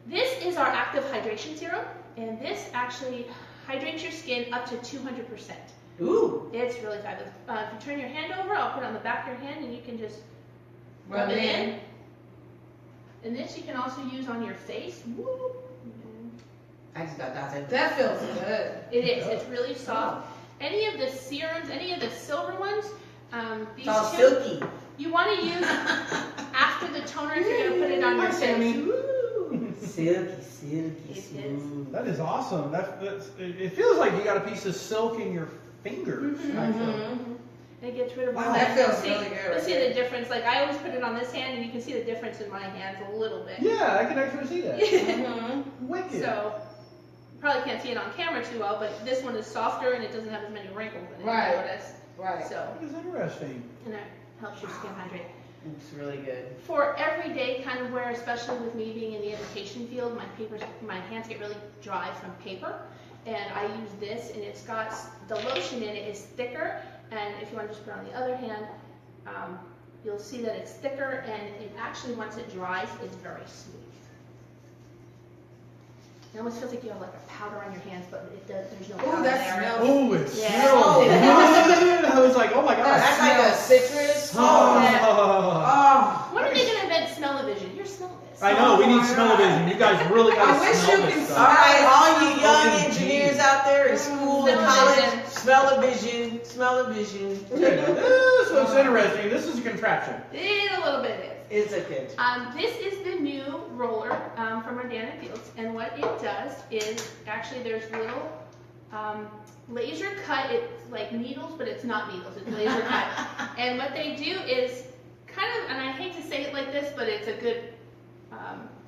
this is our active hydration serum, and this actually hydrates your skin up to 200%. Ooh. It's really fabulous. If you turn your hand over, I'll put it on the back of your hand, and you can just rub it in. And this you can also use on your face. Woo. I just got that. That feels good. It is. It's really soft. Any of the serums, any of the silver ones, these It's all two, silky. you want to use after the toner if you're going to put it on your face. Silky, smooth. That is awesome. It feels like you got a piece of silk in your fingers. It gets rid of Wow, that feels see, really good. Let's see the difference. Like I always put it on this hand, and you can see the difference in my hands a little bit. Yeah, I can actually see that. Wicked. So you probably can't see it on camera too well, but this one is softer and it doesn't have as many wrinkles in it. Right. You notice? Right. So That is interesting. and it helps your skin hydrate. It's really good. For everyday kind of wear, especially with me being in the education field, my hands get really dry from paper, and I use this, and it's got the lotion in it is thicker, and if you want to just put it on the other hand, you'll see that it's thicker, and it actually, once it dries, it's very smooth. It almost feels like you have like a powder on your hands, but it does, there's no powder that there. smells. Oh, it Yeah. smells good. I was like, oh my god. That's like a citrus. Oh. When are they going to invent smell-o-vision? Here, smell this. I know, we need my smell-o-vision. You guys really got I to wish smell you this can stuff. All right, all you young OMG. engineers out there in school and college, smell-o-vision, smell-o-vision. Okay, now this looks interesting. This is a contraption. It a little bit is. It's a good. This is the new roller from Organic Fields, and what it does is actually there's little laser cut. It's like needles, but it's not needles. It's laser cut. And what they do is kind of, and I hate to say it like this, but it's a good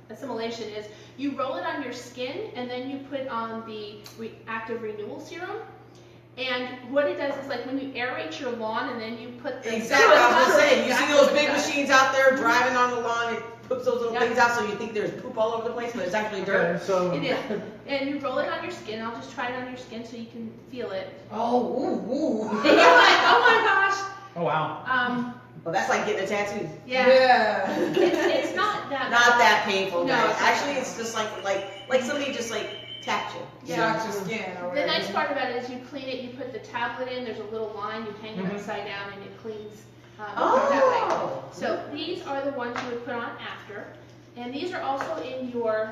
assimilation. Is you roll it on your skin, and then you put on the active renewal serum. And what it does is like when you aerate your lawn and then you put the Exactly, I was saying, you see exactly those what it big does. machines out there driving on the lawn, it puts those little Yep. things out so you think there's poop all over the place, but it's actually dirt. Okay, so It is. And you roll it on your skin. I'll just try it on your skin so you can feel it. Oh, ooh. And you're like, oh my gosh. oh wow. Well, that's like getting a tattoo. Yeah. It's not that Not that painful, No, guys. it's not. Actually, it's just like somebody just like tapped you. Yeah. Shot your skin or The whatever. nice part about it is you clean it, you put the tablet in, there's a little line, you hang it upside down and it cleans that way. Oh. So these are the ones you would put on after. And these are also in your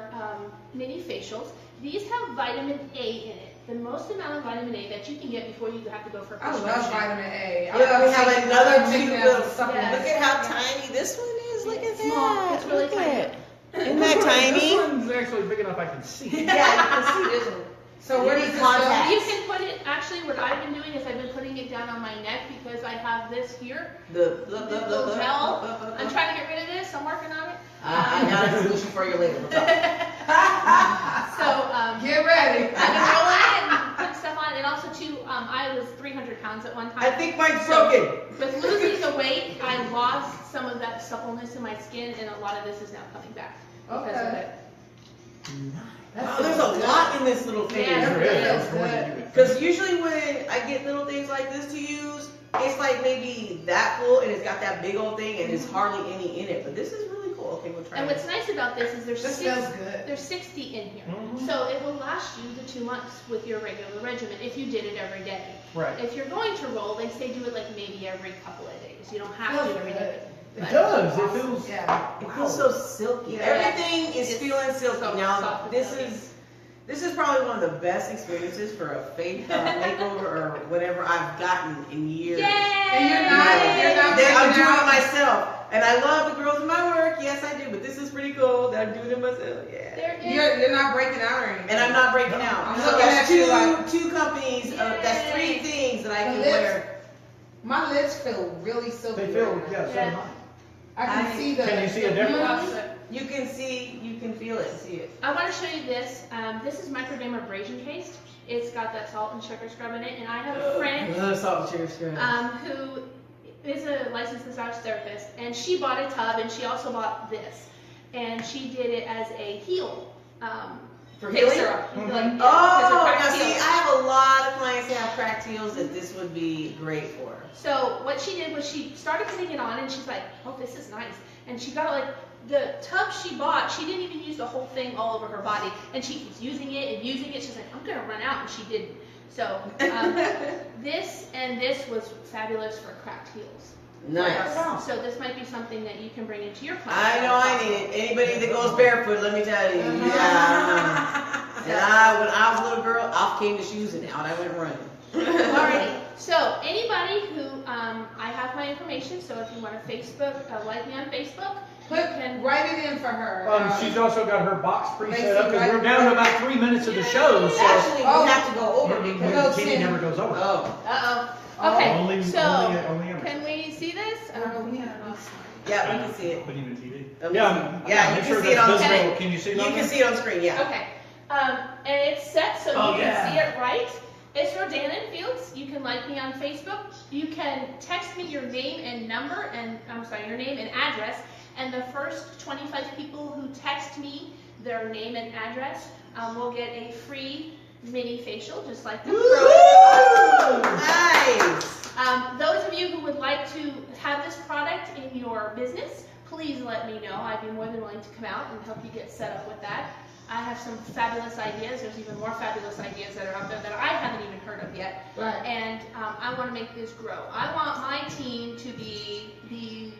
mini facials. These have vitamin A in it. The most amount of vitamin A that you can get before you have to go for a I prescription. love vitamin A. Yeah, we have another cute little supplement. Look at how tiny this one is. Look at Small. that. It's really Look tiny. at it. Isn't that tiny? This one's actually big enough I can see. Yeah, you can see this one. So where You does need this go? contacts. You can put it, actually what I've been doing is I've been putting it down on my neck because I have this here. The Little gel. I'm trying to get rid of this, I'm working on it. I got a solution for you later. So, Get ready. I've been rolling it and putting stuff on it, and also too, I was 300 pounds at one time. I think mine's broken. With losing the weight, I lost some of that suppleness in my skin, and a lot of this is now coming back because of Okay. it. Oh, there's a lot in this little thing. Yeah. There is. That's More than good. you would Because think. usually when I get little things like this to use, it's like maybe that full and it's got that big old thing and there's hardly any in it. But this is really cool. Okay, we'll try And it. what's nice about this is This smells good. there's 60 in here. Mhm. So it will last you the 2 months with your regular regimen if you did it every day. Right. If you're going to roll, they say do it like maybe every couple of days. You don't have Feels to every good. day. It does. It feels. Yeah. It feels so silky. Yeah. Everything is It's feeling silky. so Now, soft and this silky. is probably one of the best experiences for a face makeover or whatever I've gotten in years. Yay! And you're not I'm breaking doing it out. myself. And I love the girls in my work. Yes, I do. But this is pretty cool. I'm doing it myself. Yeah. There is, You're not breaking out or anything. And I'm not breaking out. I'm So looking that's at you like- two companies. That's 3 things that I can The lips- wear. My lips feel really silky. They feel, right now. yeah, so Yeah. do I can see the. Can you see a difference? You can feel it, see it. I want to show you this. This is microderma abrasion paste. It's got that salt and sugar scrub in it, and I have a friend Salt and sugar scrub. who is a licensed massage therapist, and she bought a tub, and she also bought this, and she did it as a heel. For healing? Fixer-up. Mhm. Like, yeah, Oh, because of now cracked see, heels. I have a lot of clients that have cracked heels that this would be great for. So what she did was she started putting it on, and she's like, oh, this is nice. And she got like, the tub she bought, she didn't even use the whole thing all over her body. And she keeps using it and using it. She's like, I'm going to run out. And she didn't. So this and this was fabulous for cracked heels. Nice. So this might be something that you can bring into your class. I know I need it. Anybody that goes barefoot, let me tell you. Yeah. And when I was a little girl, off came the shoes and out I went running. Alrighty. So anybody who, I have my information, so if you want to Facebook, like me on Facebook, you can Write it in for her. She's also got her box Lacey, pre-set up because we're right- down to about 3 minutes of the show, so Actually, Oh. we have to go over because. Katie never goes over. Oh. Uh-oh. Okay, Only so Emerson. can we see this? Yeah, we can see it. But even TV. Let me Yeah, see. Yeah, make you sure can see it that's on visible. screen. Can you see it You on can there? see it on screen, yeah. Okay. And it's set so Oh, you yeah. can see it right. It's Rodannon Fields. You can like me on Facebook. You can text me your name and number, and your name and address. And the first 25 people who text me their name and address will get a free mini facial, just like the Woo! Nice. Those of you who would like to have this product in your business, please let me know. I'd be more than willing to come out and help you get set up with that. I have some fabulous ideas. There's even more fabulous ideas that are out there that I haven't even heard of yet. Right. And I want to make this grow. I want my team to be the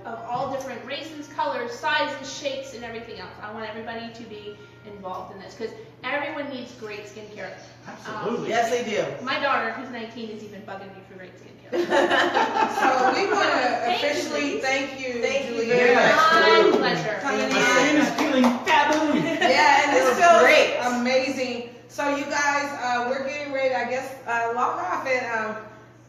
of all different races, colors, sizes, shapes, and everything else. I want everybody to be involved in this because everyone needs great skincare. Absolutely. Yes, they do. My daughter, who's 19, is even bugging me for great skincare. So we want to Thank you, officially ladies. thank you, Thank you Julianne. very much. My pleasure. Coming My in. skin is feeling fabulous. Yeah, and It this was feels great. amazing. So you guys, we're getting ready, I guess, log off and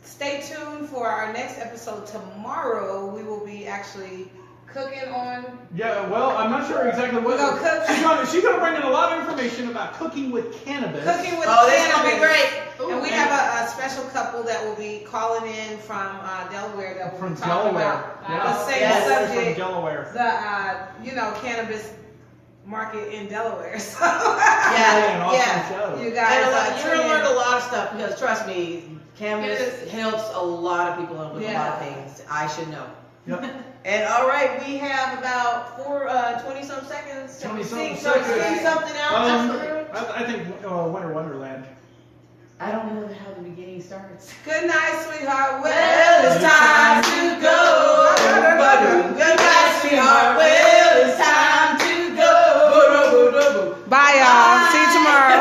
stay tuned for our next episode tomorrow. We will be actually cooking on. Yeah, well, I'm not sure exactly what. We're gonna cook. She's gonna bring in a lot of information about cooking with cannabis. Cooking with Oh, this is gonna be cannabis. great. And we have a special couple that will be calling in from Delaware that will From be talking Delaware. about Yeah. the same Yes. subject, From Delaware. the cannabis market in Delaware. So An awesome yeah. show. you guys, And you're tune gonna in. learn a lot of stuff because trust me, cannabis Yes. helps a lot of people with a lot Yeah. of things. I should know. Yep. And all right, we have about 20-some seconds. to 20-some sing seconds. something out. I think Winter Wonderland. I don't know how the beginning starts. Good night, sweetheart. Well, it's time to go.